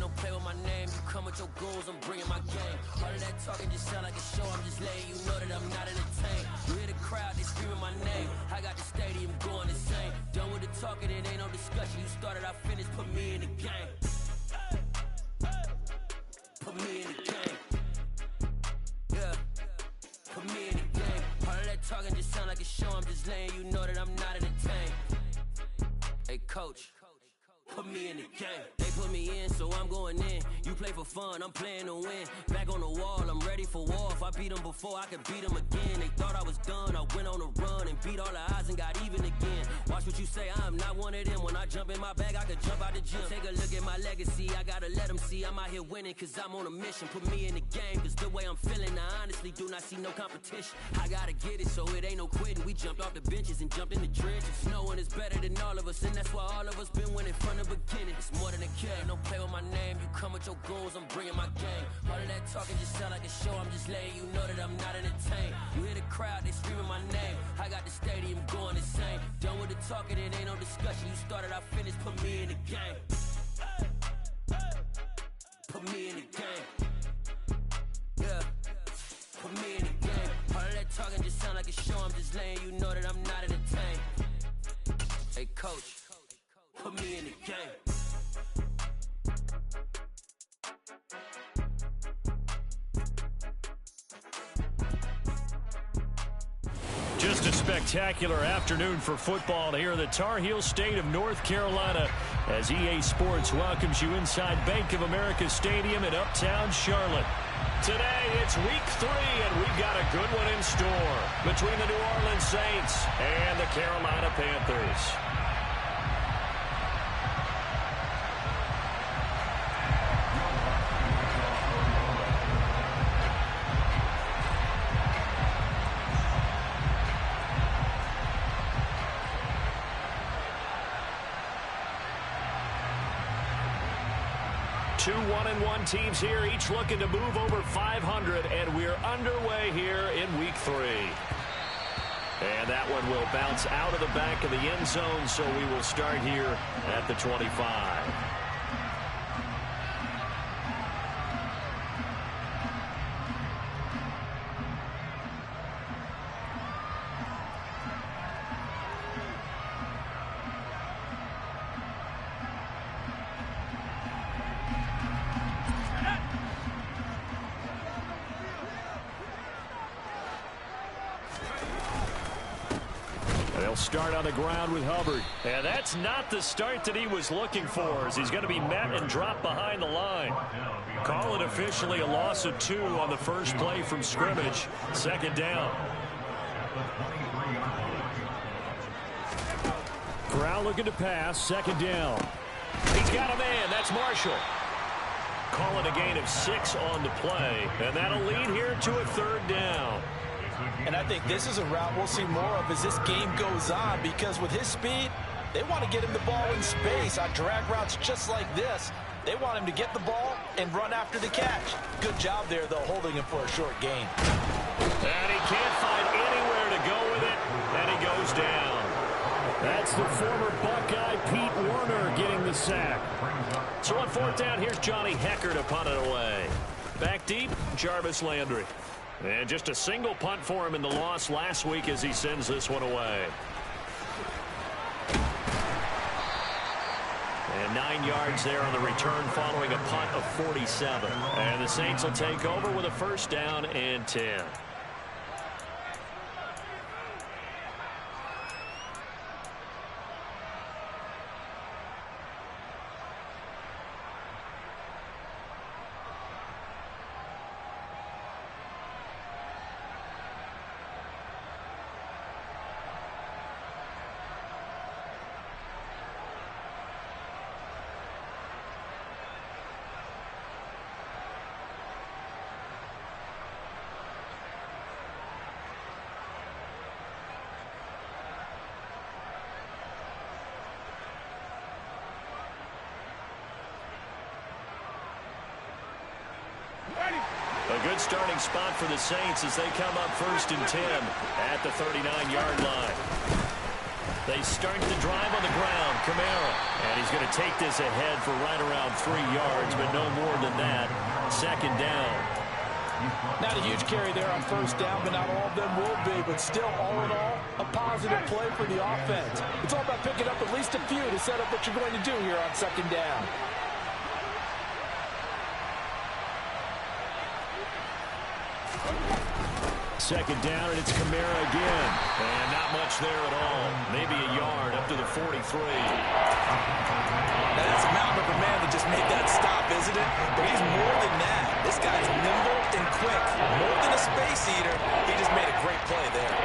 don't play with my name. You come with your goons, I'm bringing my game. All of that talking just sound like a show. I'm just letting you know that I'm not entertained. You hear the crowd, they screaming my name. I got the stadium going insane. Done with the talking, it ain't no discussion. You started, I finished, put me in the game. Put me in the game. Yeah. Put me in the game. All of that talking just sound like a show. I'm just letting you know that I'm not entertained. Hey, coach. Put me in the game. They put me in, so I'm going in. You play for fun, I'm playing to win. Back on the wall, I'm ready for war. If I beat them before, I could beat them again. They thought I was done, I went on a run and beat all the odds and got even again. Watch what you say, I'm not one of them. When I jump in my bag, I could jump out the gym. Take a look at my legacy, I gotta let them see I'm out here winning, cause I'm on a mission. Put me in the game, cause the way I'm feeling, I honestly do not see no competition. I gotta get it, so it ain't no quitting. We jumped off the benches and jumped in the trenches. No one is better than all of us, and that's why all of us been winning from the beginning. It's more than a game, don't play with my name. You come with your goons, I'm bringing my game. All of that talking just sound like a show. I'm just letting you know that I'm not entertained. You hear the crowd, they screaming my name. I got the stadium going insane. Done with the talking, it ain't no discussion. You started, I finished, put me in the game. Put me in the game. Yeah. Put me in the game. All of that talking just sound like a show. I'm just letting you know that I'm not entertained. Hey, coach. Put me in the game. Just a spectacular afternoon for football here in the Tar Heel state of North Carolina as EA Sports welcomes you inside Bank of America Stadium in Uptown Charlotte. Today, it's week 3, and we've got a good one in store between the New Orleans Saints and the Carolina Panthers. Two 1-1 teams here, each looking to move over 500, and we're underway here in week 3. And that one will bounce out of the back of the end zone, so we will start here at the 25. They'll start on the ground with Hubbard. And that's not the start that he was looking for, as he's going to be met and dropped behind the line. Call it officially a loss of 2 on the first play from scrimmage. Second down. Corral looking to pass. Second down. He's got a man. That's Marshall. Call it a gain of 6 on the play. And that'll lead here to a third down. And I think this is a route we'll see more of as this game goes on, because with his speed, they want to get him the ball in space on drag routes just like this. They want him to get the ball and run after the catch. Good job there, though, holding him for a short gain. And he can't find anywhere to go with it, and he goes down. That's the former Buckeye Pete Werner getting the sack. So on fourth down, here's Johnny Hecker to punt it away. Back deep, Jarvis Landry. And just a single punt for him in the loss last week as he sends this one away. And 9 yards there on the return following a punt of 47. And the Saints will take over with a first down and 10. A good starting spot for the Saints as they come up first and 10 at the 39-yard line. They start the drive on the ground. Kamara. And he's going to take this ahead for right around 3 yards, but no more than that. Second down. Not a huge carry there on first down, but not all of them will be. But still, all in all, a positive play for the offense. It's all about picking up at least a few to set up what you're going to do here on second down. Second down, and it's Kamara again. And not much there at all. Maybe a yard up to the 43. Now that's a mountain of a man that just made that stop, isn't it? But he's more than that. This guy's nimble and quick. More than a space eater, he just made a great play there.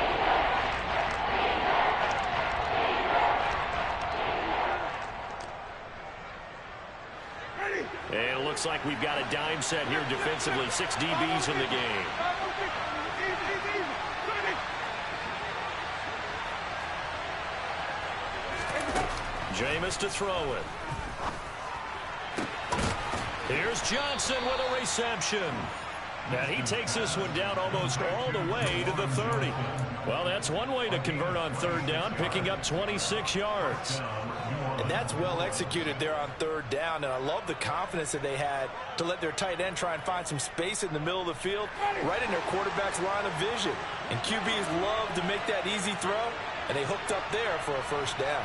And it looks like we've got a dime set here defensively. 6 DBs in the game. Jameis to throw it. Here's Johnson with a reception. And he takes this one down almost all the way to the 30. Well, that's one way to convert on third down, picking up 26 yards. And that's well executed there on third down. And I love the confidence that they had to let their tight end try and find some space in the middle of the field, right in their quarterback's line of vision. And QBs love to make that easy throw, and they hooked up there for a first down.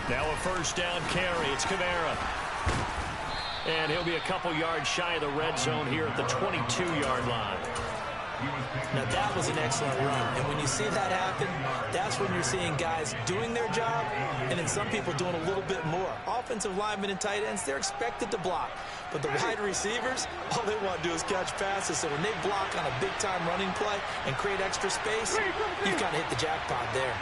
Now a first down carry. It's Kamara. And he'll be a couple yards shy of the red zone here at the 22-yard line. Now that was an excellent run. And when you see that happen, that's when you're seeing guys doing their job and then some people doing a little bit more. Offensive linemen and tight ends, they're expected to block. But the wide receivers, all they want to do is catch passes. So when they block on a big-time running play and create extra space, you've got to hit the jackpot there.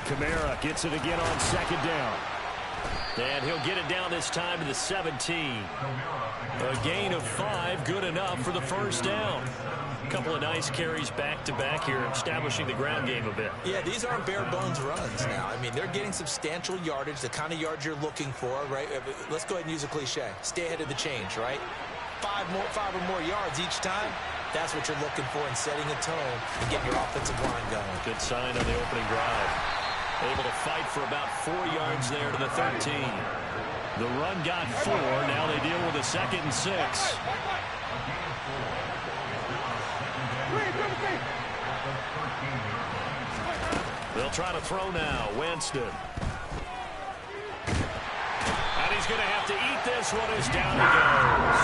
Kamara gets it again on second down. And he'll get it down this time to the 17. A gain of 5, good enough for the first down. A couple of nice carries back-to-back here, establishing the ground game a bit. Yeah, these aren't bare-bones runs now. I mean, they're getting substantial yardage, the kind of yards you're looking for, right? Let's go ahead and use a cliche. Stay ahead of the change, right? 5 or more yards each time. That's what you're looking for in setting a tone and getting your offensive line going. Good sign on the opening drive. Able to fight for about 4 yards there to the 13. The run got 4. Now they deal with a 2nd and 6. They'll try to throw now. Winston. And he's going to have to eat this one as down he goes.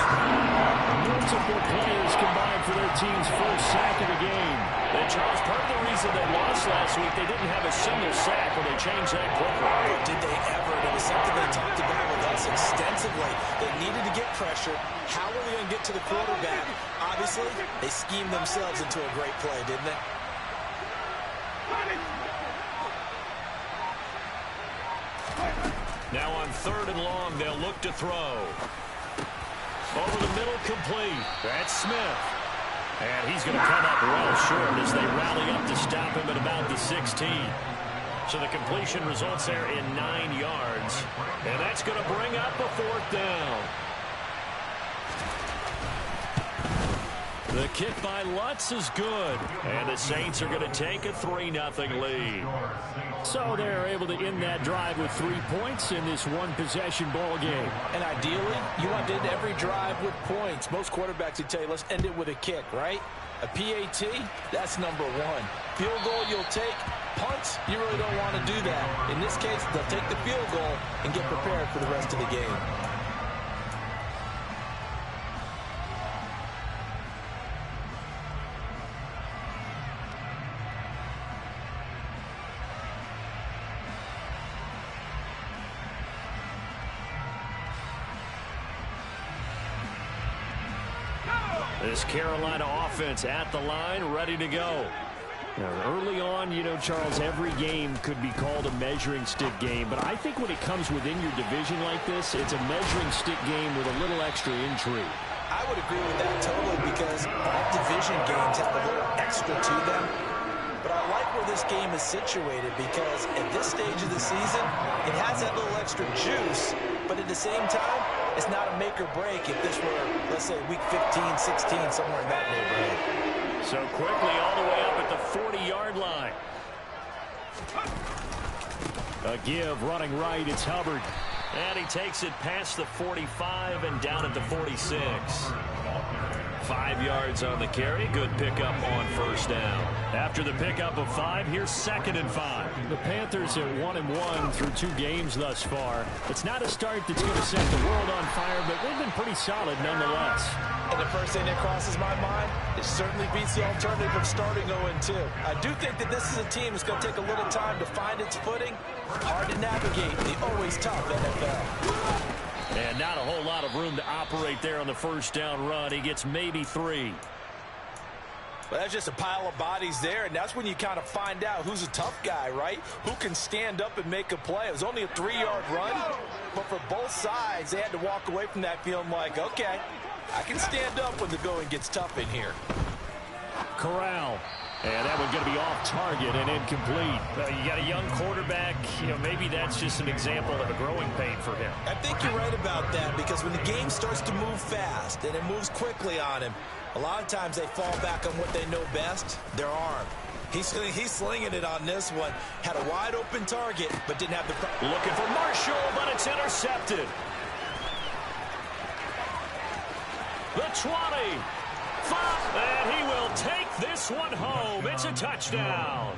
Multiple players combined for their team's first sack of the game. And Charles, part of the reason they lost last week, they didn't have a single sack when they changed that quickly. Did they ever? It was something they talked about with us extensively. They needed to get pressure. How were they going to get to the quarterback? Obviously, they schemed themselves into a great play, didn't they? Now on 3rd and long, they'll look to throw. Over the middle, complete. That's Smith. And he's going to come up well short as they rally up to stop him at about the 16. So the completion results there in 9 yards. And that's going to bring up a 4th down. The kick by Lutz is good. And the Saints are going to take a 3-0 lead. So they're able to end that drive with 3 points in this one-possession ball game. And ideally, you want to end every drive with points. Most quarterbacks would tell you, let's end it with a kick, right? A PAT, that's number 1. Field goal you'll take. Punts, you really don't want to do that. In this case, they'll take the field goal and get prepared for the rest of the game. This Carolina offense at the line, ready to go. Now, early on, you know, Charles, every game could be called a measuring stick game. But I think when it comes within your division like this, it's a measuring stick game with a little extra intrigue. I would agree with that totally because all division games have a little extra to them. But I like where this game is situated because at this stage of the season, it has that little extra juice. But at the same time, it's not a make or break if this were, let's say, week 15, 16, somewhere in that neighborhood. So quickly all the way up at the 40-yard line. A give running right. It's Hubbard. And he takes it past the 45 and down at the 46. 5 yards on the carry. Good pickup on first down. After the pickup of 5, here's 2nd and 5. The Panthers at 1-1 through 2 games thus far. It's not a start that's going to set the world on fire, but they've been pretty solid nonetheless. And the first thing that crosses my mind, it certainly beats the alternative of starting 0-2. I do think that this is a team that's going to take a little time to find its footing. Hard to navigate the always tough NFL. And not a whole lot of room to operate there on the first down run. He gets maybe 3. Well, that's just a pile of bodies there, and that's when you kind of find out who's a tough guy, right? Who can stand up and make a play. It was only a 3-yard run, but for both sides, they had to walk away from that feeling like, okay, I can stand up when the going gets tough in here. Corral. And that one's going to be off target and incomplete. You got a young quarterback. Maybe that's just an example of a growing pain for him. I think you're right about that, because when the game starts to move fast and it moves quickly on him, a lot of times they fall back on what they know best, their arm. He's slinging it on this one. Had a wide open target, but didn't have the... Looking for Marshall, but it's intercepted. The 20. 5, and he will take this one home. It's a touchdown.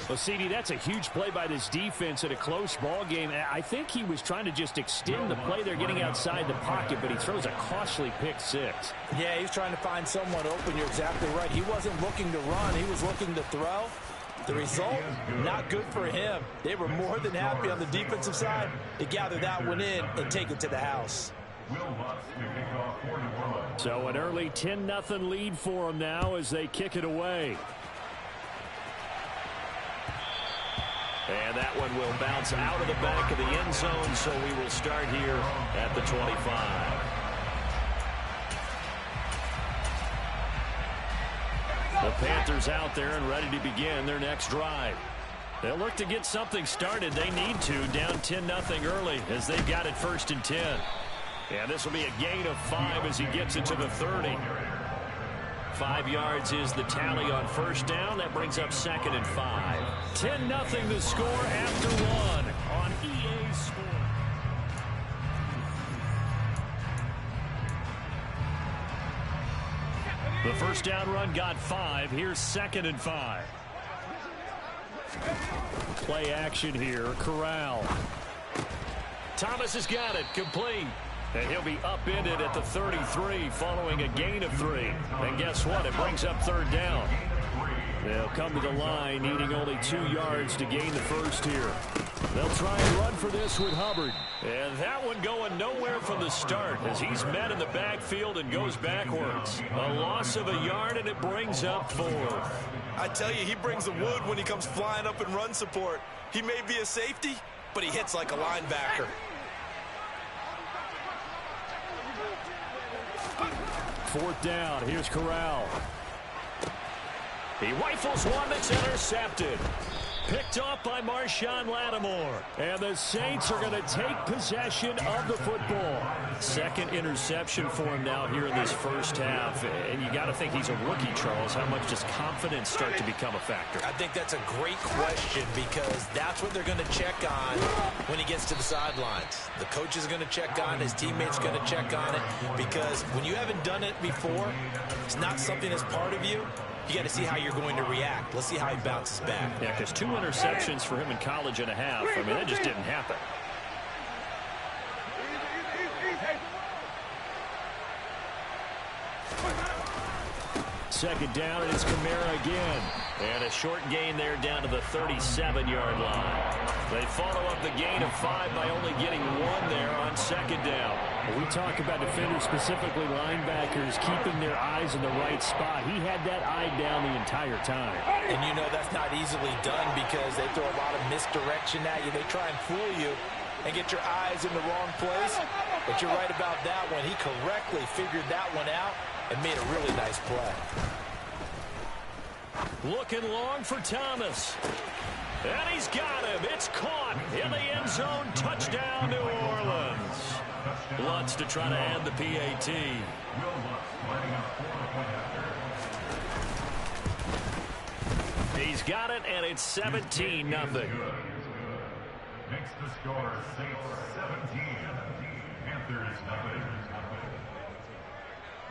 Well, CD, that's a huge play by this defense at a close ball game. I think he was trying to just extend the play. They're getting outside the pocket, but he throws a costly pick 6. Yeah, he's trying to find someone open. You're exactly right. He wasn't looking to run. He was looking to throw. The result, not good for him. They were more than happy on the defensive side to gather that one in and take it to the house. So an early 10-0 lead for them now as they kick it away. And that one will bounce out of the back of the end zone, so we will start here at the 25. The Panthers out there and ready to begin their next drive. They'll look to get something started. They need to, down 10-0 early as they've got it 1st and 10. And this will be a gain of 5 as he gets it to the 30. 5 yards is the tally on first down. That brings up 2nd and 5. 10-0 the score after 1 on EA Sports. The first down run got 5. Here's 2nd and 5. Play action here. Corral. Thomas has got it. Complete. And he'll be upended at the 33 following a gain of 3. And guess what? It brings up 3rd down. They'll come to the line needing only 2 yards to gain the first here. They'll try and run for this with Hubbard. And that one going nowhere from the start as he's met in the backfield and goes backwards. A loss of a yard, and it brings up 4th. I tell you, he brings the wood when he comes flying up in run support. He may be a safety, but he hits like a linebacker. 4th down. Here's Corral. He rifles one that's intercepted. Picked off by Marshawn Lattimore. And the Saints are going to take possession of the football. 2nd interception for him now here in this first half. And you got to think he's a rookie, Charles. How much does confidence start to become a factor? I think that's a great question, because that's what they're going to check on when he gets to the sidelines. The coach is going to check on it. His teammates are going to check on it, because when you haven't done it before, it's not something that's part of you. You got to see how you're going to react. Let's see how he bounces back. Yeah, because 2 interceptions for him in college and a half. I mean, that just didn't happen. Second down, and it's Kamara again. And a short gain there down to the 37-yard line. They follow up the gain of 5 by only getting 1 there on 2nd down. When we talk about defenders, specifically linebackers, keeping their eyes in the right spot. He had that eye down the entire time. And you know that's not easily done, because they throw a lot of misdirection at you. They try and fool you and get your eyes in the wrong place. But you're right about that one. He correctly figured that one out and made a really nice play. Looking long for Thomas. And he's got him. It's caught in the end zone. Touchdown, New Orleans. Lutz to try to add the PAT. He's got it, and it's 17-0. Makes the score Saints 17, Panthers 9.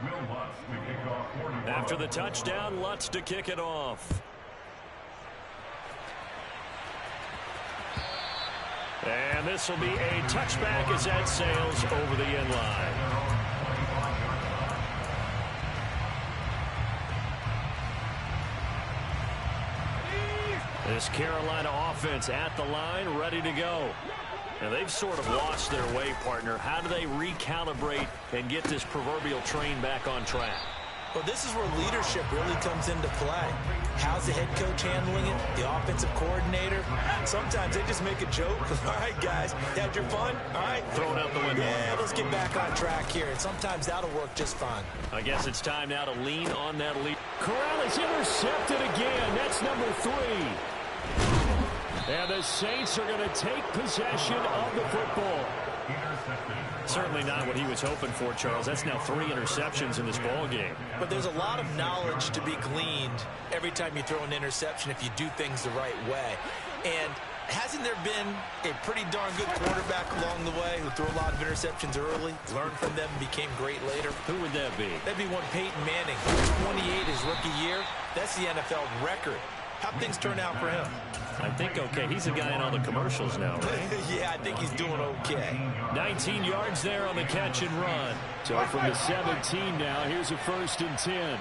Will Lutz to kick off for New Orleans. After the touchdown, Lutz to kick it off. And this will be a touchback as that sails over the end line. This Carolina offense at the line, ready to go. And they've sort of lost their way, partner. How do they recalibrate and get this proverbial train back on track? Well, this is where leadership really comes into play. How's the head coach handling it? The offensive coordinator? Sometimes they just make a joke. All right, guys, had your fun? All right. Throw it out the window. Yeah, let's get back on track here. And sometimes that'll work just fine. I guess it's time now to lean on that lead. Corral is intercepted again. That's number 3. And the Saints are going to take possession of the football. Certainly not what he was hoping for, Charles. That's now 3 interceptions in this ball game. But there's a lot of knowledge to be gleaned every time you throw an interception if you do things the right way. And hasn't there been a pretty darn good quarterback along the way who threw a lot of interceptions early, learned from them, and became great later? Who would that be? That'd be one Peyton Manning. 28 his rookie year. That's the NFL record. How'd things turn out for him? I think okay. He's a guy in all the commercials now, right? Yeah, I think he's doing okay. 19 yards there on the catch and run. So from the 17 now, here's a 1st and 10.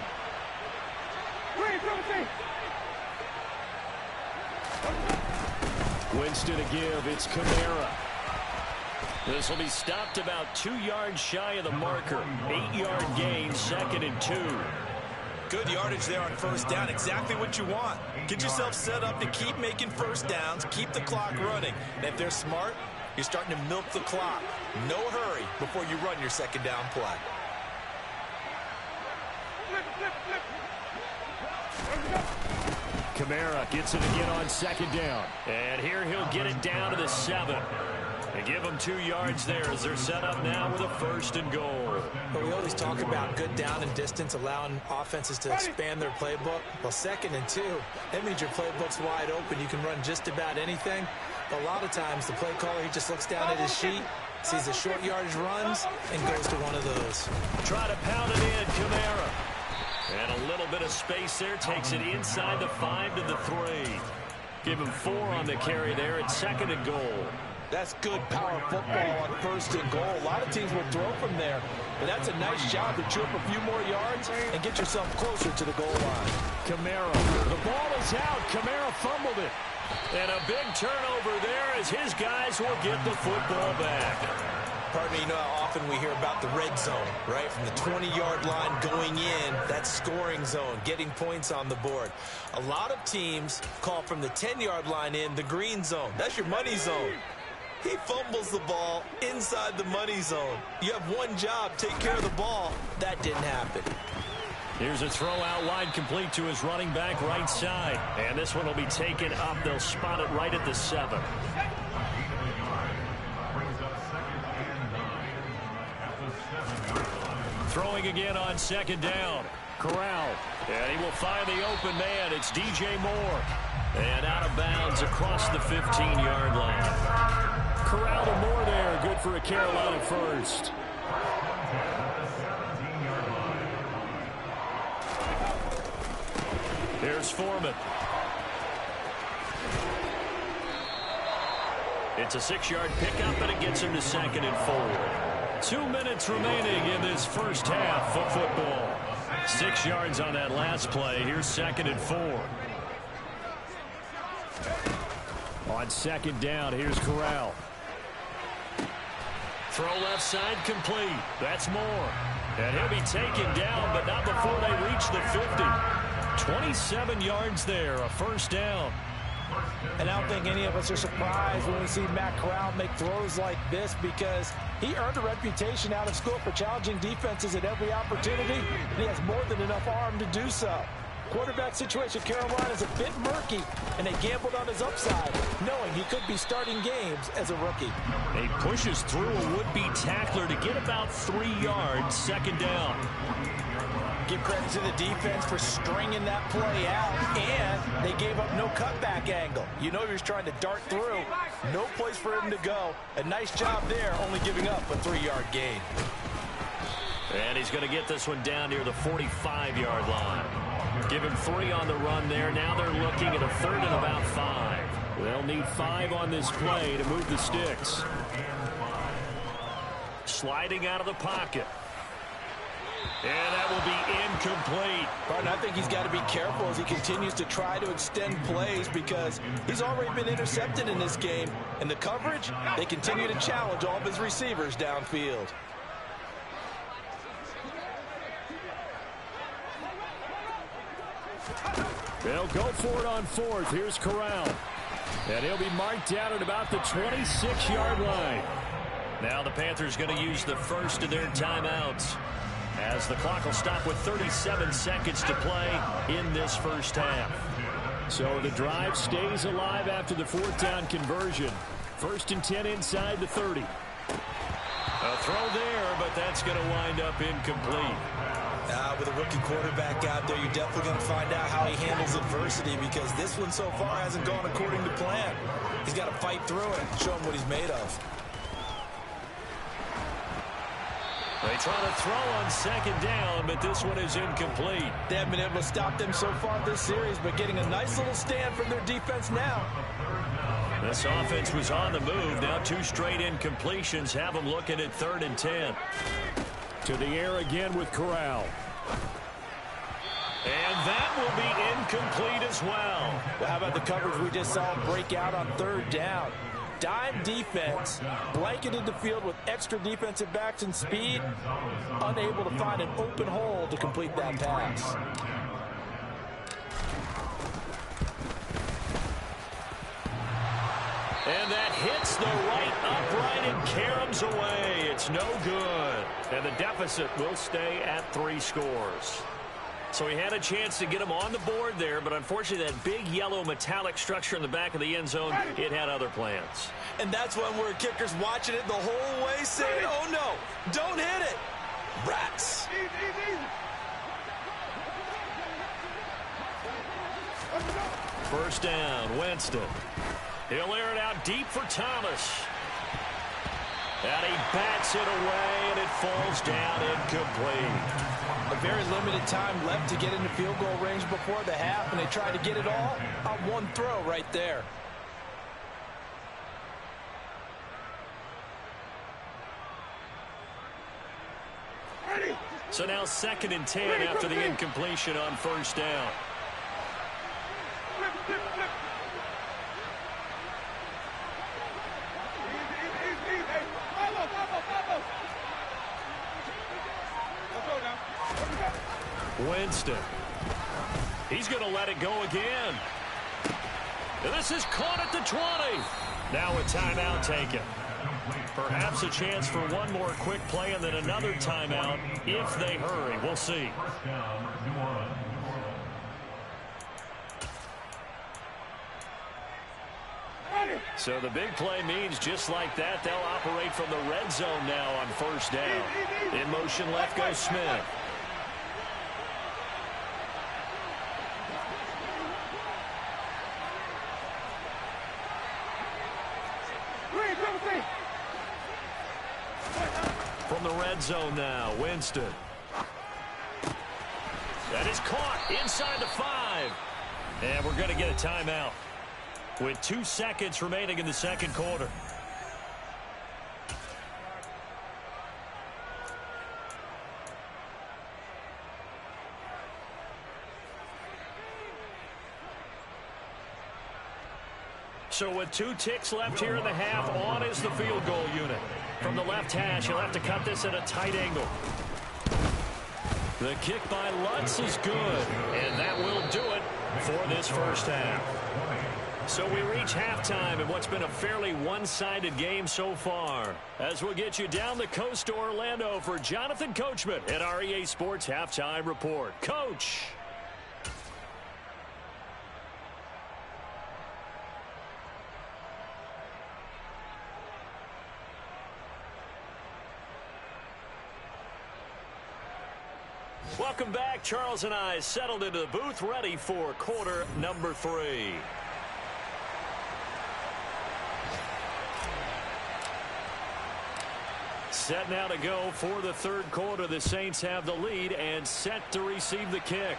Winston to give. It's Kamara. This will be stopped about 2 yards shy of the marker. 8-yard gain, 2nd and 2. Good yardage there on 1st down. Exactly what you want. Get yourself set up to keep making 1st downs, keep the clock running. And if they're smart, you're starting to milk the clock. No hurry before you run your 2nd down play. Kamara gets it again on 2nd down. And here he'll get it down to the 7. And give them 2 yards there as they're set up now with a 1st and goal. But we always talk about good down and distance, allowing offenses to expand their playbook. Well, 2nd and 2, that means your playbook's wide open. You can run just about anything. But a lot of times, the play caller, he just looks down at his sheet, sees the short yardage runs, and goes to one of those. Try to pound it in, Kamara. And a little bit of space there, takes it inside the 5 to the 3. Give him 4 on the carry there at 2nd and goal. That's good power football on 1st and goal. A lot of teams will throw from there, but that's a nice job to chew up a few more yards and get yourself closer to the goal line. Kamara, the ball is out. Kamara fumbled it. And a big turnover there as his guys will get the football back. Partner, you know how often we hear about the red zone, right? From the 20-yard line going in, that scoring zone, getting points on the board. A lot of teams call from the 10-yard line in the green zone. That's your money zone. He fumbles the ball inside the money zone. You have one job, take care of the ball. That didn't happen. Here's a throw out wide complete to his running back right side. And this one will be taken up. They'll spot it right at the 7. Throwing again on 2nd down. Corral. And he will find the open man. It's DJ Moore. And out of bounds across the 15-yard line. Corral to Moore there. Good for a Carolina 1st. Here's Foreman. It's a 6-yard pickup, and it gets him to 2nd and 4. 2 minutes remaining in this first half of football. 6 yards on that last play. Here's 2nd and 4. On 2nd down, here's Corral. Throw left side complete. That's Moore. And he'll be taken down, but not before they reach the 50. 27 yards there, a 1st down. And I don't think any of us are surprised when we see Matt Corral make throws like this, because he earned a reputation out of school for challenging defenses at every opportunity, and he has more than enough arm to do so. quarterback situation, Carolina, is a bit murky, and they gambled on his upside, knowing he could be starting games as a rookie. He pushes through a would-be tackler to get about 3 yards, second down. Give credit to the defense for stringing that play out, and they gave up no cutback angle. You know he was trying to dart through. No place for him to go. A nice job there, only giving up a 3-yard gain. And he's going to get this one down near the 45-yard line. Give him 3 on the run there. Now they're looking at a 3rd and about 5. They'll need 5 on this play to move the sticks. Sliding out of the pocket. And that will be incomplete. Barton, I think he's got to be careful as he continues to try to extend plays because he's already been intercepted in this game. And the coverage, they continue to challenge all of his receivers downfield. They'll go for it on 4th. Here's Corral. And he'll be marked down at about the 26-yard line. Now the Panthers going to use the first of their timeouts, as the clock will stop with 37 seconds to play in this first half. So the drive stays alive after the 4th down conversion. 1st and 10 inside the 30. A throw there, but that's going to wind up incomplete. With a rookie quarterback out there, you're definitely going to find out how he handles adversity, because this one so far hasn't gone according to plan. He's got to fight through it and show him what he's made of. They try to throw on 2nd down, but this one is incomplete. They haven't been able to stop them so far this series, but getting a nice little stand from their defense now. This offense was on the move. Now 2 straight incompletions have them looking at 3rd and 10. To the air again with Corral. And that will be incomplete as well. Well, how about the coverage we just saw break out on 3rd down? Dime defense, blanketed the field with extra defensive backs and speed, unable to find an open hole to complete that pass. And that hits the right upright and caroms away. It's no good. And the deficit will stay at 3 scores. So he had a chance to get him on the board there, but unfortunately that big yellow metallic structure in the back of the end zone, it had other plans. And that's when we're kickers watching it the whole way saying, oh no, don't hit it. Rats. First down, Winston. He'll air it out deep for Thomas. And he bats it away, and it falls down incomplete. A very limited time left to get into field goal range before the half, and they tried to get it all on one throw right there. So now 2nd and 10 after the incompletion on 1st down. Winston. He's going to let it go again. And this is caught at the 20. Now a timeout taken. Perhaps a chance for one more quick play and then another timeout if they hurry. We'll see. So the big play means just like that, they'll operate from the red zone now on 1st down. In motion left goes Smith. From the red zone now, Winston. That is caught inside the 5. And we're going to get a timeout with 2 seconds remaining in the 2nd quarter. So with 2 ticks left here in the half, on is the field goal unit. From the left hash, he'll have to cut this at a tight angle. The kick by Lutz is good, and that will do it for this first half. So we reach halftime in what's been a fairly one-sided game so far. As we'll get you down the coast to Orlando for Jonathan Coachman at our EA Sports Halftime Report. Coach! Welcome back. Charles and I settled into the booth, ready for quarter number 3. Set now to go for the third quarter. The Saints have the lead and set to receive the kick.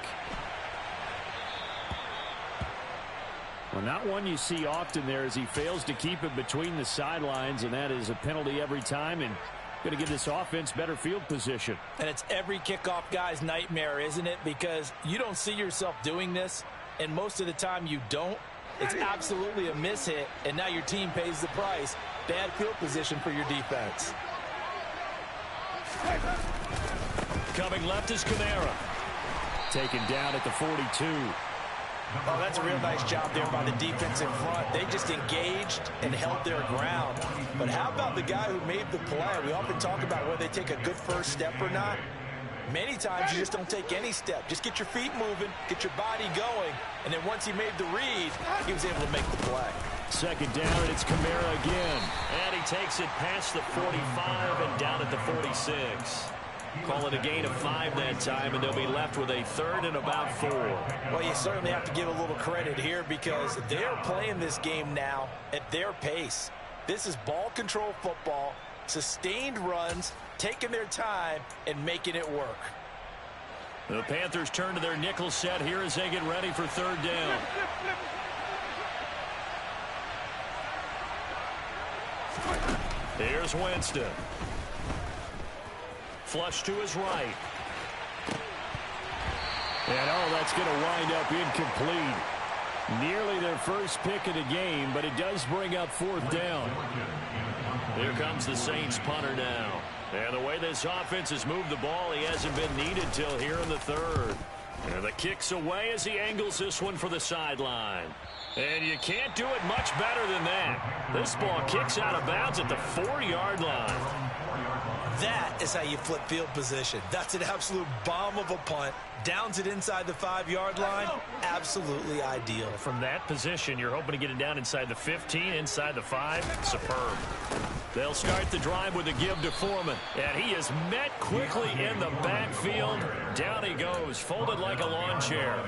Well, not one you see often there as he fails to keep it between the sidelines, and that is a penalty every time and going to give this offense better field position. And it's every kickoff guy's nightmare, isn't it? Because you don't see yourself doing this, and most of the time you don't. It's absolutely a mishit, and now your team pays the price. Bad field position for your defense. Coming left is Kamara. Taken down at the 42. Oh, that's a real nice job there by the defense in front. They just engaged and held their ground. But how about the guy who made the play? We often talk about whether they take a good first step or not. Many times you just don't take any step. Just get your feet moving, get your body going, and then once he made the read, he was able to make the play. Second down, and it's Kamara again. And he takes it past the 45 and down at the 46. Call it a gain of 5 that time, and they'll be left with a 3rd and about 4. Well, you certainly have to give a little credit here because they're playing this game now at their pace. This is ball control football, sustained runs, taking their time, and making it work. The Panthers turn to their nickel set here as they get ready for 3rd down. Here's Winston. Flush to his right. And that's going to wind up incomplete. Nearly their first pick of the game, but it does bring up 4th down. Here comes the Saints punter now. And the way this offense has moved the ball, he hasn't been needed till here in the 3rd. And the kick's away as he angles this one for the sideline. And you can't do it much better than that. This ball kicks out of bounds at the 4-yard line. That is how you flip field position. That's an absolute bomb of a punt. Downs it inside the 5-yard line. Absolutely ideal. From that position, you're hoping to get it down inside the 15, inside the 5. Superb. They'll start the drive with a give to Foreman. And he is met quickly in the backfield. Down he goes, folded like a lawn chair.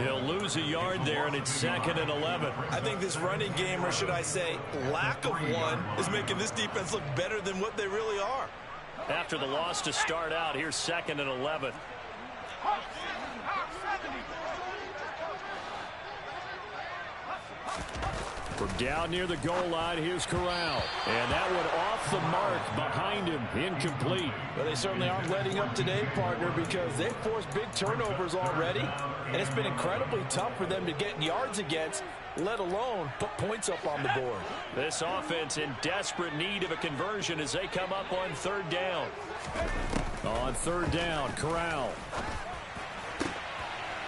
He'll lose a yard there, and it's 2nd and 11. I think this running game, or should I say lack of one, is making this defense look better than what they really are. After the loss to start out, here's 2nd and 11. From down near the goal line, here's Corral. And that one off the mark behind him, incomplete. Well, they certainly aren't letting up today, partner, because they've forced big turnovers already. And it's been incredibly tough for them to get yards against, let alone put points up on the board. This offense in desperate need of a conversion as they come up on 3rd down. On 3rd down, Corral.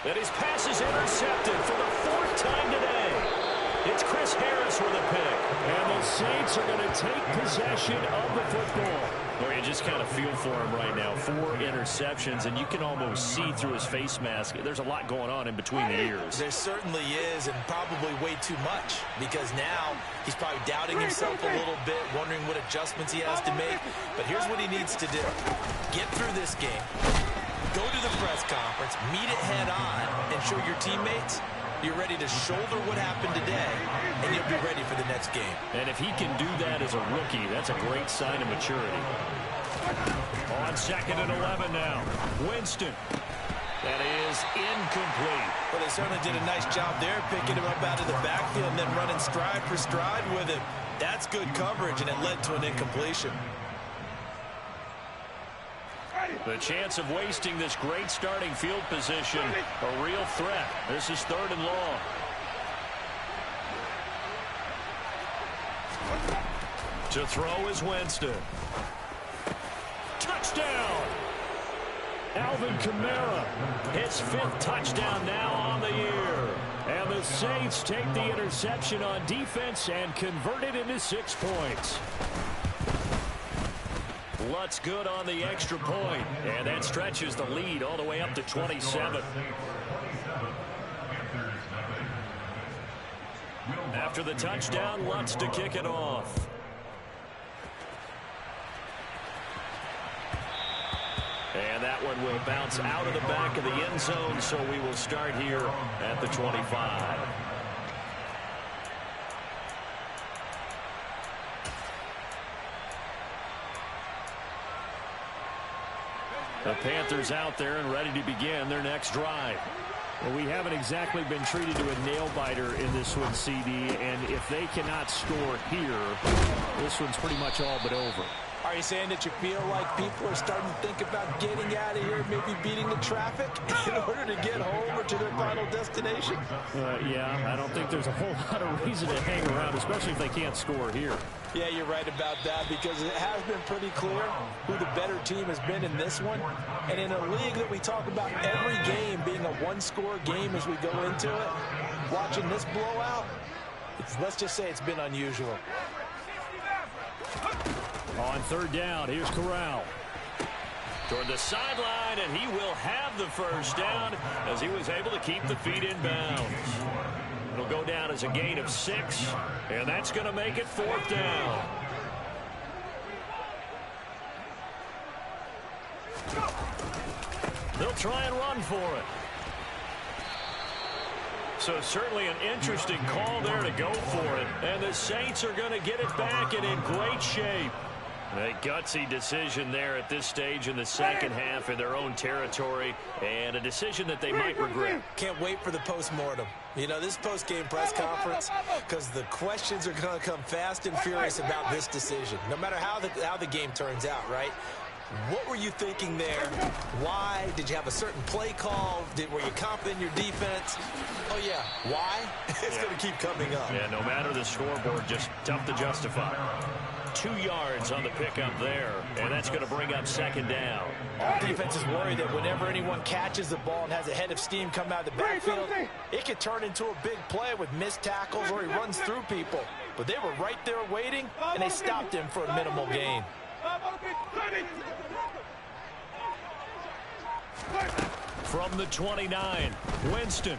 And his pass is intercepted for the 4th time today. It's Chris Harris with a pick. And the Saints are going to take possession of the football. Well, you just kind of feel for him right now. 4 interceptions, and you can almost see through his face mask. There's a lot going on in between the ears. There certainly is, and probably way too much, because now he's probably doubting himself a little bit, wondering what adjustments he has to make. But here's what he needs to do. Get through this game. Go to the press conference, meet it head on, and show your teammates you're ready to shoulder what happened today, and you'll be ready for the next game. And if he can do that as a rookie, that's a great sign of maturity. On 2nd and 11 now. Winston. That is incomplete. Well, they certainly did a nice job there, picking him up out of the backfield and then running stride for stride with him. That's good coverage, and it led to an incompletion. The chance of wasting this great starting field position, a real threat. This is 3rd and long. To throw is Winston. Touchdown! Alvin Kamara. His 5th touchdown now on the year. And the Saints take the interception on defense and convert it into 6 points. Lutz good on the extra point, and that stretches the lead all the way up to 27. After the touchdown, Lutz to kick it off. And that one will bounce out of the back of the end zone, so we will start here at the 25. The Panthers out there and ready to begin their next drive. Well, we haven't exactly been treated to a nail-biter in this one, CD, and if they cannot score here, this one's pretty much all but over. Are you saying that you feel like people are starting to think about getting out of here, maybe beating the traffic in order to get home or to their final destination? Yeah, I don't think there's a whole lot of reason to hang around, especially if they can't score here. Yeah, you're right about that, because it has been pretty clear who the better team has been in this one. And in a league that we talk about every game being a one-score game as we go into it, watching this blowout, let's just say it's been unusual. On third down, here's Corral. Toward the sideline, and he will have the first down as he was able to keep the feet in bounds. It'll go down as a gain of 6, and that's going to make it 4th down. They'll try and run for it. So certainly an interesting call there to go for it. And the Saints are going to get it back and in great shape. A gutsy decision there at this stage in the second half in their own territory, and a decision that they might regret. Can't wait for the postmortem. You know, this post-game press conference, because the questions are going to come fast and furious about this decision, no matter how the game turns out, right? What were you thinking there? Why? Did you have a certain play call? Were you confident in your defense? Oh, yeah. Why? It's going to keep coming up. Yeah, no matter the scoreboard, just tough to justify. 2 yards on the pickup there, and that's going to bring up 2nd down. All defense is worried that whenever anyone catches the ball and has a head of steam come out of the backfield, it could turn into a big play with missed tackles or he runs through people. But they were right there waiting, and they stopped him for a minimal gain. From the 29, Winston.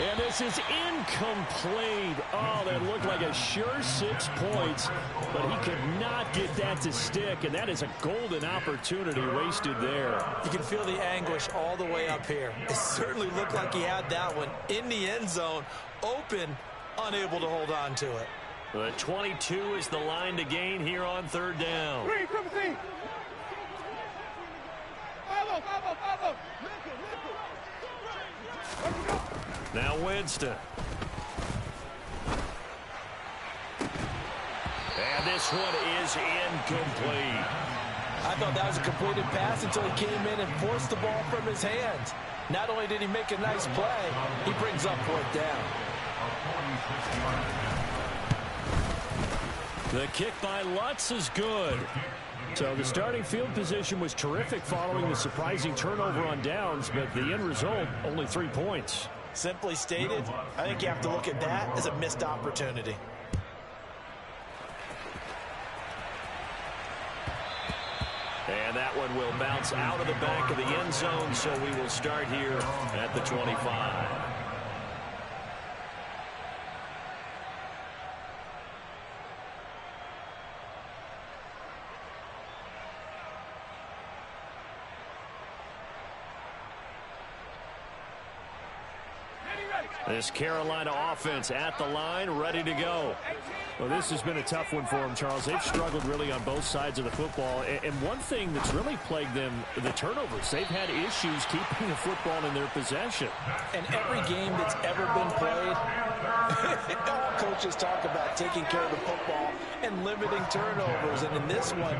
And this is incomplete. Oh, that looked like a sure 6 points, but he could not get that to stick, and that is a golden opportunity wasted there. You can feel the anguish all the way up here. It certainly looked like he had that one in the end zone, open, unable to hold on to it. The 22 is the line to gain here on 3rd down. Now Winston. And this one is incomplete. I thought that was a completed pass until he came in and forced the ball from his hands. Not only did he make a nice play, he brings up 4th down. The kick by Lutz is good. So the starting field position was terrific following the surprising turnover on downs, but the end result, only 3 points. Simply stated, I think you have to look at that as a missed opportunity. And that one will bounce out of the back of the end zone, so we will start here at the 25. This Carolina offense at the line, ready to go. Well, this has been a tough one for them, Charles. They've struggled really on both sides of the football. And one thing that's really plagued them, the turnovers. They've had issues keeping the football in their possession. And every game that's ever been played, all coaches talk about taking care of the football and limiting turnovers. And in this one,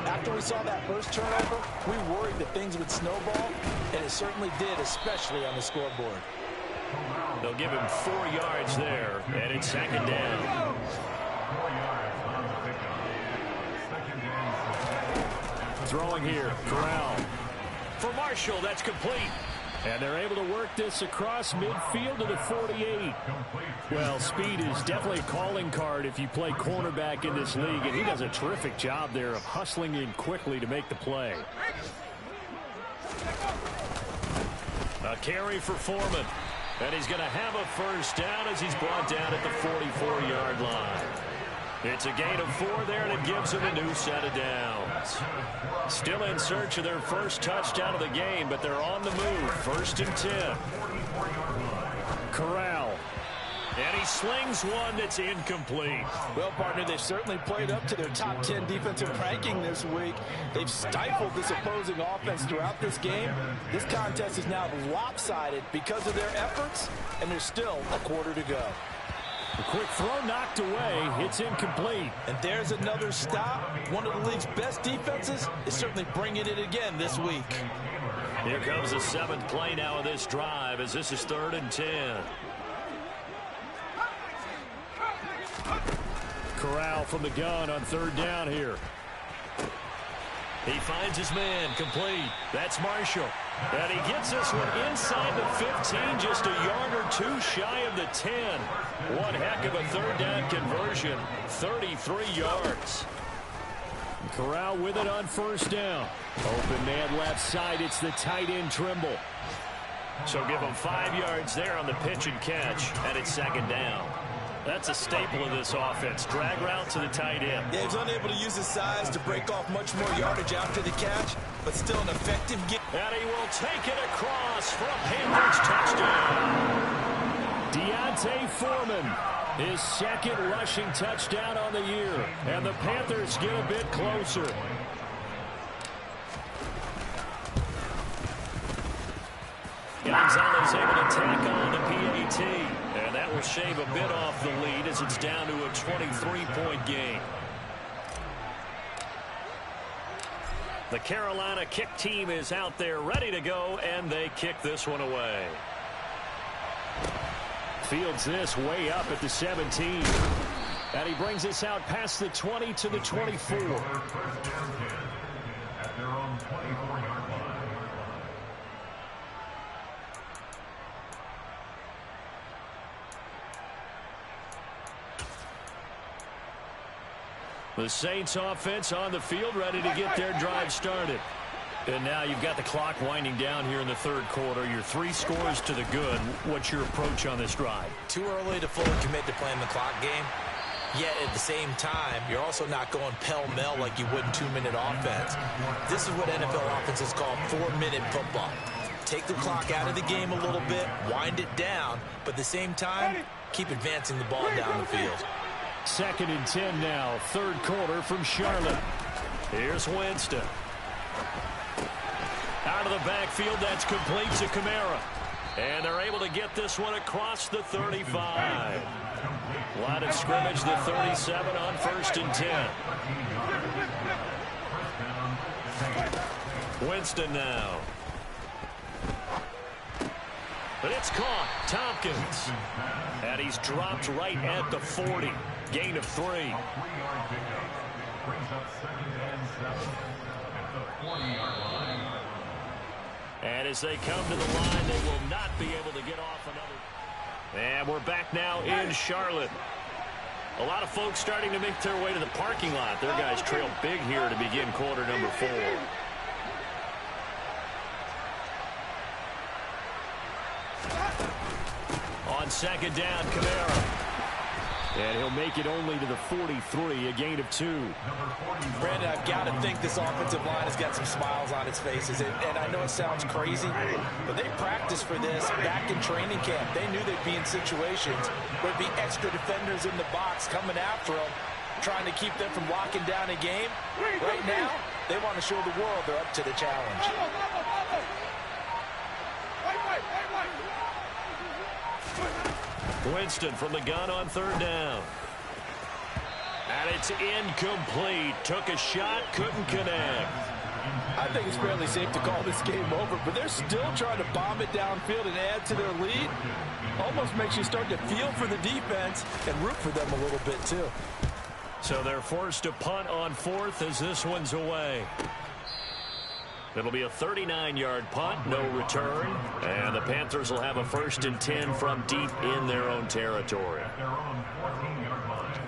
after we saw that first turnover, we worried that things would snowball, and it certainly did, especially on the scoreboard. They'll give him 4 yards there, and it's 2nd down. Throwing here, Corral. For Marshall, that's complete. And they're able to work this across midfield to the 48. Well, speed is definitely a calling card if you play cornerback in this league, and he does a terrific job there of hustling in quickly to make the play. A carry for Foreman. And he's going to have a first down as he's brought down at the 44-yard line. It's a gain of 4 there, and it gives them a new set of downs. Still in search of their first touchdown of the game, but they're on the move. 1st and 10. Corral. And he slings one that's incomplete. Well, partner, they've certainly played up to their top 10 defensive ranking this week. They've stifled this opposing offense throughout this game. This contest is now lopsided because of their efforts, and there's still a quarter to go. A quick throw knocked away. It's incomplete. And there's another stop. One of the league's best defenses is certainly bringing it again this week. Here comes the 7th play now of this drive as this is 3rd and 10. Corral from the gun on 3rd down here. He finds his man, complete. That's Marshall. And he gets this one inside the 15, just a yard or 2 shy of the 10. One heck of a 3rd down conversion, 33 yards. Corral with it on 1st down. Open man left side, it's the tight end Trimble. So give him 5 yards there on the pitch and catch, and it's 2nd down. That's a staple of this offense. Drag route to the tight end. Yeah, he's unable to use his size to break off much more yardage after the catch, but still an effective game. And he will take it across for a Panthers touchdown. Deontay Foreman, his 2nd rushing touchdown on the year. And the Panthers get a bit closer. Gonzalez able to tack on the PAT. And that will shave a bit off the lead as it's down to a 23-point game. The Carolina kick team is out there ready to go, and they kick this one away. Fields this way up at the 17. And he brings us out past the 20 to the 24. At their own 24-yard line. The Saints offense on the field ready to get their drive started. And now you've got the clock winding down here in the 3rd quarter. Your 3 scores to the good. What's your approach on this drive? Too early to fully commit to playing the clock game. Yet at the same time, you're also not going pell-mell like you would in 2-minute offense. This is what NFL offenses call 4-minute football. Take the clock out of the game a little bit, wind it down, but at the same time, keep advancing the ball down the field. 2nd and 10 now, 3rd quarter from Charlotte. Here's Winston. Out of the backfield, that's complete to Kamara. And they're able to get this one across the 35. Line of scrimmage, the 37 on 1st and 10. Winston now. But it's caught. Tompkins. And he's dropped right at the 40. Gain of 3. A 3-yard pickup brings up 2nd and 7 at the 40-yard line. And as they come to the line, they will not be able to get off another. And we're back now in Charlotte. A lot of folks starting to make their way to the parking lot. Their guys trail big here to begin quarter number 4. On 2nd down, Kamara. And he'll make it only to the 43, a gain of 2. Brandon, I've got to think this offensive line has got some smiles on its faces. And I know it sounds crazy, but they practiced for this back in training camp. They knew they'd be in situations where there'd be extra defenders in the box coming after them, trying to keep them from locking down a game. Right now, they want to show the world they're up to the challenge. Winston from the gun on 3rd down. And it's incomplete. Took a shot, couldn't connect. I think it's fairly safe to call this game over, but they're still trying to bomb it downfield and add to their lead. Almost makes you start to feel for the defense and root for them a little bit too. So they're forced to punt on 4th as this one's away. It'll be a 39-yard punt, no return. And the Panthers will have a 1st and 10 from deep in their own territory. At their own 14-yard line.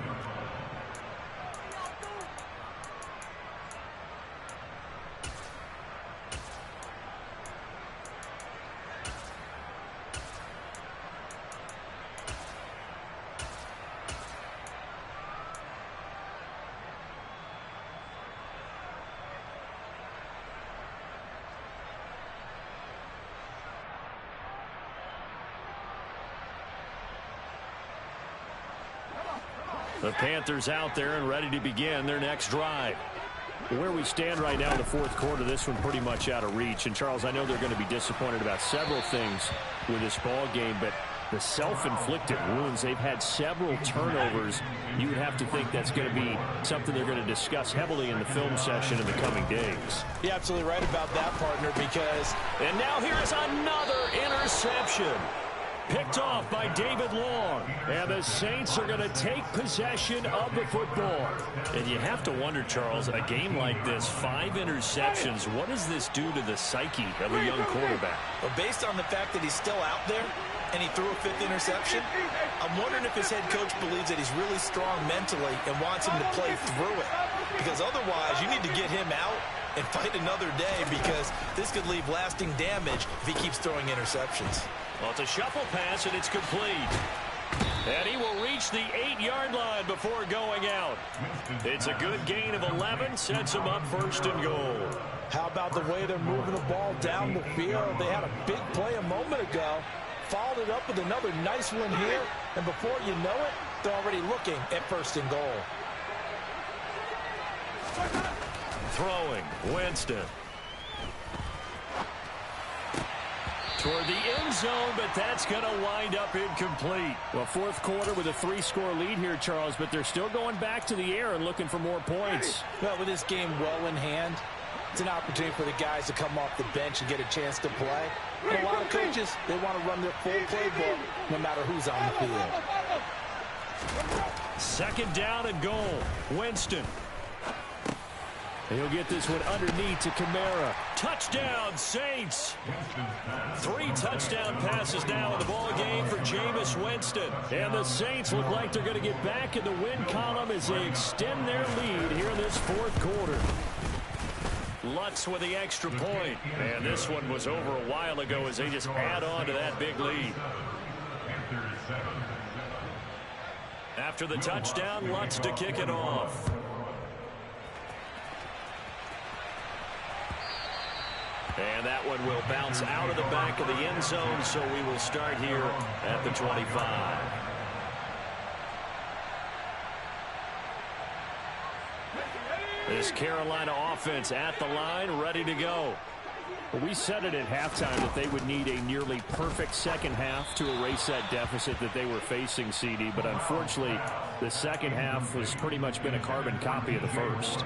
The Panthers out there and ready to begin their next drive. Where we stand right now in the fourth quarter, this one pretty much out of reach. And, Charles, I know they're going to be disappointed about several things with this ball game, but the self-inflicted wounds, they've had several turnovers. You would have to think that's going to be something they're going to discuss heavily in the film session in the coming days. You're absolutely right about that, partner, because... And now here is another interception. Picked off by David Long. And the Saints are going to take possession of the football. And you have to wonder, Charles, in a game like this, 5 interceptions, what does this do to the psyche of a young quarterback? Well, based on the fact that he's still out there and he threw a 5th interception, I'm wondering if his head coach believes that he's really strong mentally and wants him to play through it. Because otherwise, you need to get him out and fight another day, because this could leave lasting damage if he keeps throwing interceptions. Well, it's a shuffle pass, and it's complete. And he will reach the 8-yard line before going out. It's a good gain of 11, sets him up 1st and goal. How about the way they're moving the ball down the field? They had a big play a moment ago, followed it up with another nice one here, and before you know it, they're already looking at 1st and goal. Throwing, Winston. Toward the end zone, but that's going to wind up incomplete. Well, fourth quarter with a 3-score lead here, Charles, but they're still going back to the air and looking for more points. Well, with this game well in hand, it's an opportunity for the guys to come off the bench and get a chance to play. And a lot of coaches, they want to run their full playbook no matter who's on the field. 2nd down and goal. Winston. He'll get this one underneath to Kamara. Touchdown, Saints. 3 touchdown passes now in the ball game for Jameis Winston. And the Saints look like they're going to get back in the win column as they extend their lead here in this fourth quarter. Lutz with the extra point. And this one was over a while ago as they just add on to that big lead. After the touchdown, Lutz to kick it off. And that one will bounce out of the back of the end zone, so we will start here at the 25. This Carolina offense at the line, ready to go. Well, we said it at halftime that they would need a nearly perfect second half to erase that deficit that they were facing, CD. But unfortunately, the second half has pretty much been a carbon copy of the first.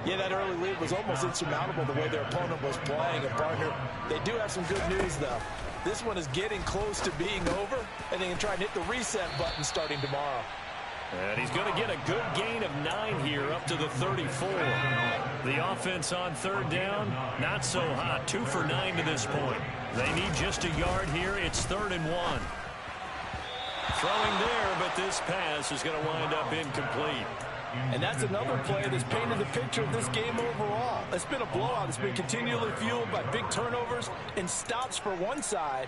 Yeah, that early lead was almost insurmountable the way their opponent was playing. And, partner, they do have some good news, though. This one is getting close to being over, and they can try and hit the reset button starting tomorrow. And he's going to get a good gain of 9 here up to the 34. The offense on 3rd down, not so hot. 2 for 9 to this point. They need just a yard here. It's 3rd and 1. Throwing there, but this pass is going to wind up incomplete. And that's another play that's painted the picture of this game overall. It's been a blowout. It's been continually fueled by big turnovers and stops for one side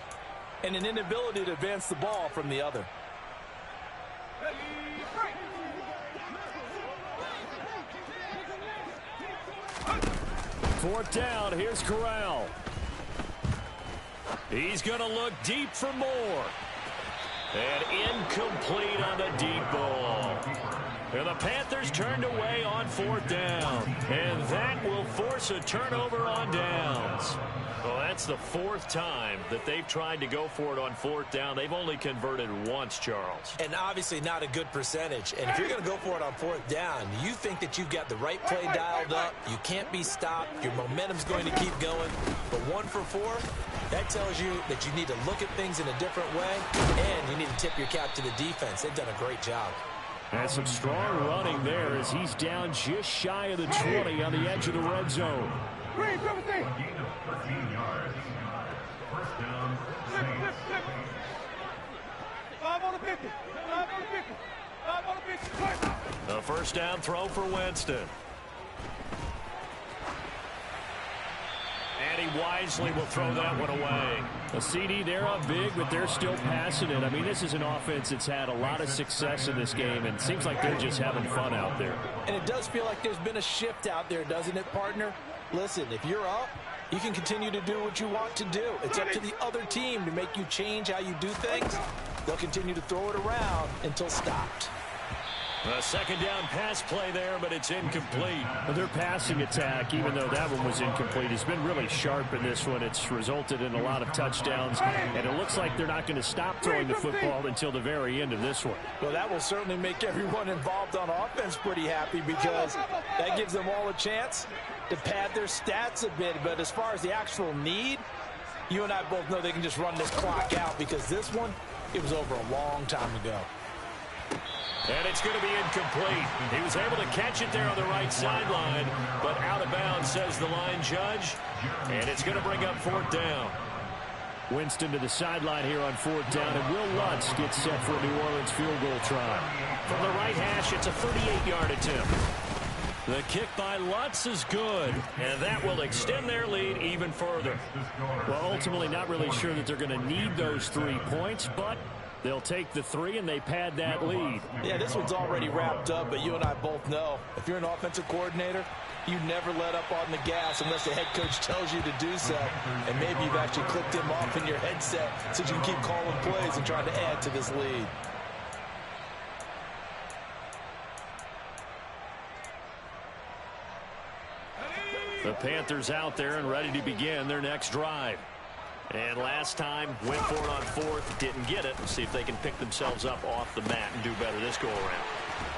and an inability to advance the ball from the other. 4th down, here's Corral. He's going to look deep for more. And incomplete on the deep ball. And the Panthers turned away on 4th down. And that will force a turnover on downs. Well, that's the 4th time that they've tried to go for it on 4th down. They've only converted once, Charles. And obviously not a good percentage. And if you're going to go for it on 4th down, you think that you've got the right play dialed up. You can't be stopped. Your momentum's going to keep going. But 1 for 4, that tells you that you need to look at things in a different way. And you need to tip your cap to the defense. They've done a great job. And some strong running there as he's down just shy of the 20 on the edge of the red zone. Gain of 13 yards. 1st down, Saints. 5 on the 50. 5 on the 50. 5 on the 50. A 1st down throw for Winston. And he wisely will throw that one away. A CD, they're up big, but they're still passing it. I mean, this is an offense that's had a lot of success in this game, and it seems like they're just having fun out there. And it does feel like there's been a shift out there, doesn't it, partner? Listen, if you're up, you can continue to do what you want to do. It's up to the other team to make you change how you do things. They'll continue to throw it around until stopped. A second down pass play there, but it's incomplete. Well, their passing attack, even though that one was incomplete, has been really sharp in this one. It's resulted in a lot of touchdowns, and it looks like they're not going to stop throwing the football until the very end of this one. Well, that will certainly make everyone involved on offense pretty happy, because that gives them all a chance to pad their stats a bit. But as far as the actual need, you and I both know they can just run this clock out, because this one, it was over a long time ago. And it's going to be incomplete. He was able to catch it there on the right sideline, but out of bounds, says the line judge. And it's going to bring up fourth down. Winston to the sideline here on fourth down, and Will Lutz gets set for a New Orleans field goal try. From the right hash, it's a 38-yard attempt. The kick by Lutz is good, and that will extend their lead even further. Well, ultimately not really sure that they're going to need those 3 points, but they'll take the 3 and they pad that lead. Yeah, this one's already wrapped up, but you and I both know if you're an offensive coordinator, you never let up on the gas unless the head coach tells you to do so. And maybe you've actually clicked him off in your headset so you can keep calling plays and trying to add to this lead. The Panthers out there and ready to begin their next drive. And last time, went for it on fourth, didn't get it. See if they can pick themselves up off the mat and do better this go-around.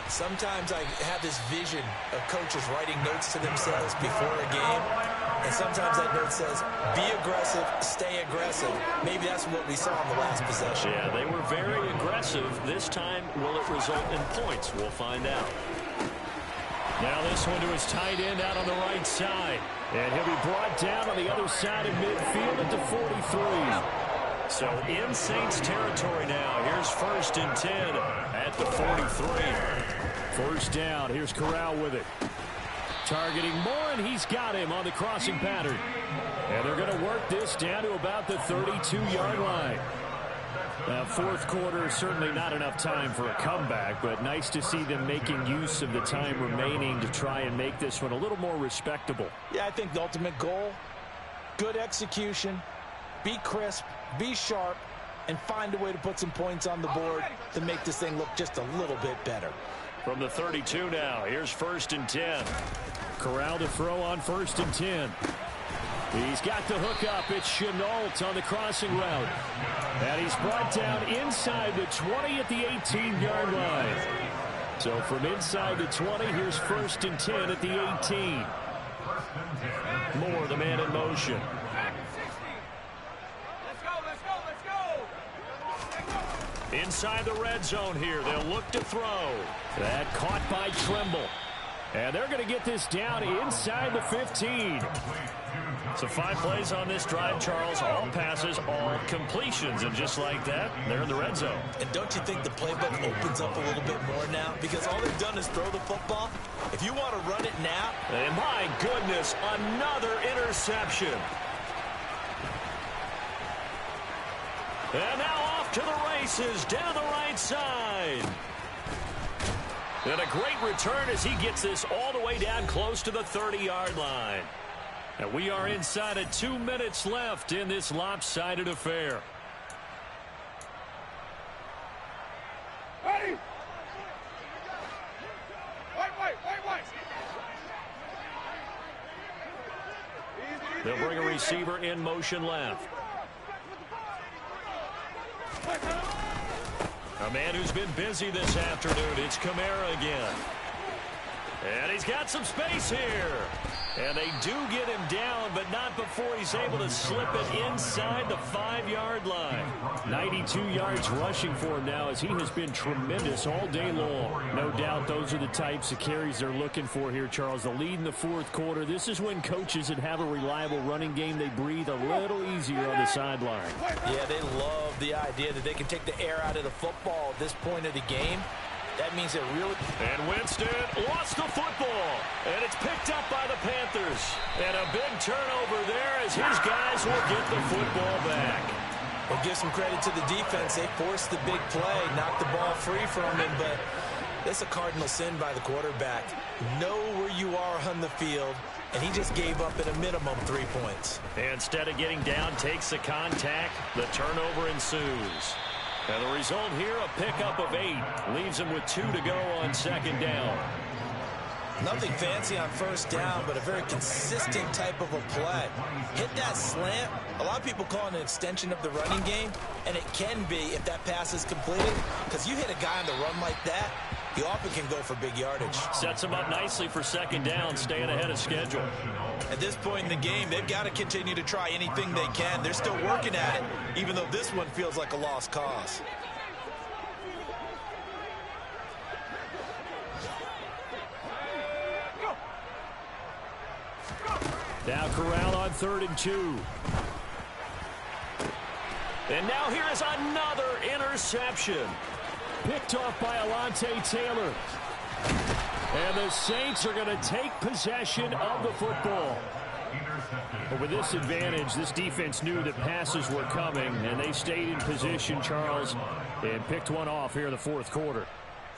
Sometimes I have this vision of coaches writing notes to themselves before a game, and sometimes that note says, be aggressive, stay aggressive. Maybe that's what we saw in the last possession. Yeah, they were very aggressive. This time, will it result in points? We'll find out. Now this one to his tight end out on the right side. And he'll be brought down on the other side of midfield at the 43. So in Saints territory now. Here's 1st and 10 at the 43. First down. Here's Corral with it. Targeting Moore, and he's got him on the crossing pattern. And they're going to work this down to about the 32-yard line. Now, fourth quarter, certainly not enough time for a comeback, but nice to see them making use of the time remaining to try and make this one a little more respectable. Yeah, I think the ultimate goal, good execution, be crisp, be sharp, and find a way to put some points on the board to make this thing look just a little bit better. From the 32 now, here's 1st and 10. Corral to throw on 1st and 10. He's got the hook up. It's Chenault on the crossing route. And he's brought down inside the 20 at the 18-yard line. So from inside the 20, here's 1st and 10 at the 18. Moore, the man in motion. Inside the red zone here. They'll look to throw. That caught by Tremble. And they're going to get this down inside the 15. So 5 plays on this drive, Charles. All passes, all completions. And just like that, they're in the red zone. And don't you think the playbook opens up a little bit more now? Because all they've done is throw the football. If you want to run it now. And my goodness, another interception. And now off to the races, down the right side. And a great return as he gets this all the way down close to the 30-yard line. And we are inside of 2 minutes left in this lopsided affair. Ready? Wait. They'll bring a receiver in motion left. A man who's been busy this afternoon. It's Kamara again. And he's got some space here. And they do get him down, but not before he's able to slip it inside the 5-yard line. 92 yards rushing for him now, as he has been tremendous all day long. No doubt those are the types of carries they're looking for here, Charles. The lead in the fourth quarter. This is when coaches that have a reliable running game, they breathe a little easier on the sideline. Yeah, they love the idea that they can take the air out of the football at this point of the game. That means it really... And Winston lost the football. And it's picked up by the Panthers. And a big turnover there as his guys will get the football back. Well, give some credit to the defense. They forced the big play, knocked the ball free from him, but that's a cardinal sin by the quarterback. Know where you are on the field, and he just gave up at a minimum 3 points. Instead of getting down, takes the contact. The turnover ensues. And the result here, a pickup of 8. Leaves him with 2 to go on second down. Nothing fancy on first down, but a very consistent type of a play. Hit that slant. A lot of people call it an extension of the running game, and it can be if that pass is completed, because you hit a guy on the run like that, he often can go for big yardage. Sets him up nicely for second down, staying ahead of schedule. At this point in the game, they've got to continue to try anything they can. They're still working at it, even though this one feels like a lost cause. Now Corral on 3rd and 2. And now here is another interception. Picked off by Alontae Taylor. And the Saints are going to take possession of the football. But with this advantage, this defense knew that passes were coming, and they stayed in position, Charles, and picked one off here in the 4th quarter.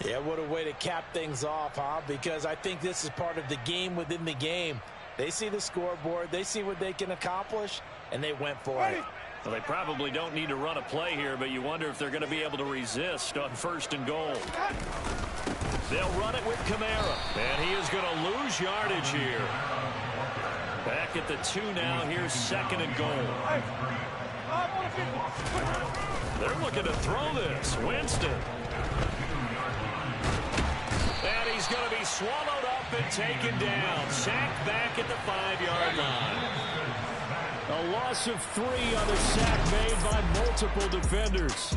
Yeah, what a way to cap things off, huh? Because I think this is part of the game within the game. They see the scoreboard, they see what they can accomplish, and they went for it. Well, they probably don't need to run a play here, but you wonder if they're going to be able to resist on 1st and goal. They'll run it with Kamara, and he is going to lose yardage here. Back at the 2 now. Here's 2nd and goal. They're looking to throw this. Winston. And he's going to be swallowed up and taken down. Sacked back at the 5-yard line. A loss of 3 on the sack made by multiple defenders.